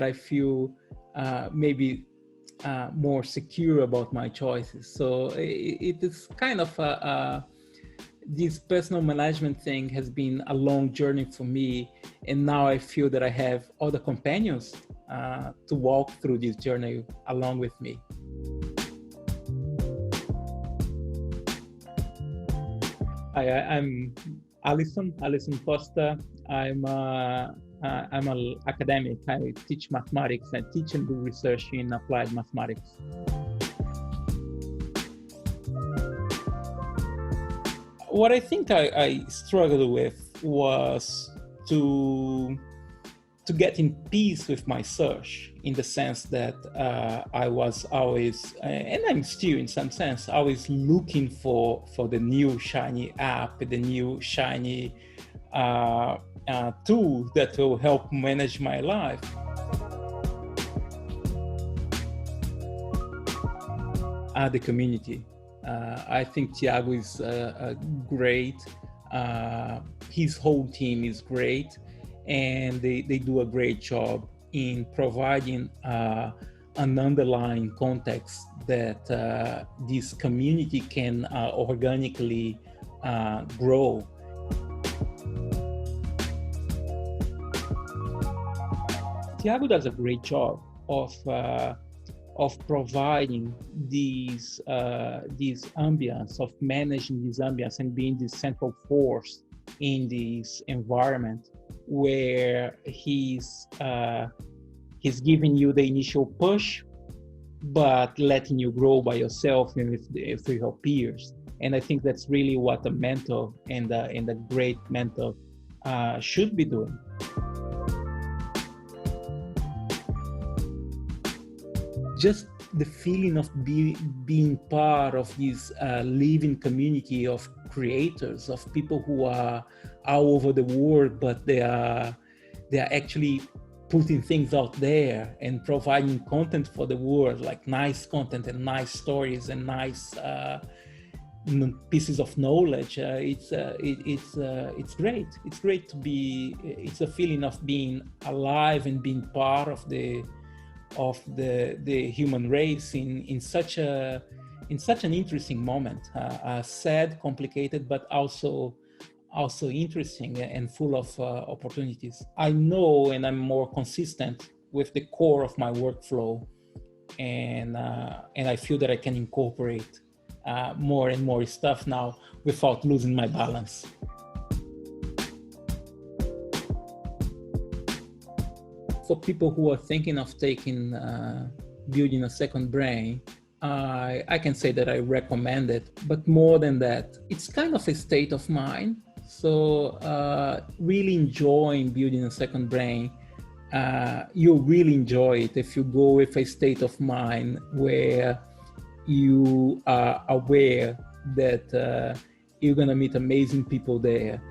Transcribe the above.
that I feel maybe more secure about my choices. So it is kind of this personal management thing has been a long journey for me, and now I feel that I have other companions to walk through this journey along with me. I'm Alysson Costa. I'm an academic. I teach mathematics. I teach and do research in applied mathematics. What I think I struggled with was to get in peace with my search, in the sense that I was always, and I'm still in some sense, always looking for the new shiny app, the new shiny tool that will help manage my life. The community. I think Thiago is great. His whole team is great, and they do a great job in providing an underlying context that this community can organically grow. Thiago does a great job of providing these ambience, of managing this ambience and being the central force in this environment, where he's giving you the initial push, but letting you grow by yourself and with your peers. And I think that's really what a mentor and a great mentor should be doing. Just the feeling of being part of this living community of creators, of people who are all over the world, but they are actually putting things out there and providing content for the world, like nice content and nice stories and nice pieces of knowledge. It's great. It's great to be. It's a feeling of being alive and being part of the human race in such an interesting moment, sad, complicated, but also interesting and full of opportunities. I know, and I'm more consistent with the core of my workflow, and I feel that I can incorporate more and more stuff now without losing my balance. For people who are thinking of building a second brain, I can say that I recommend it. But more than that, it's kind of a state of mind. So really enjoying building a second brain, you'll really enjoy it if you go with a state of mind where you are aware that you're going to meet amazing people there.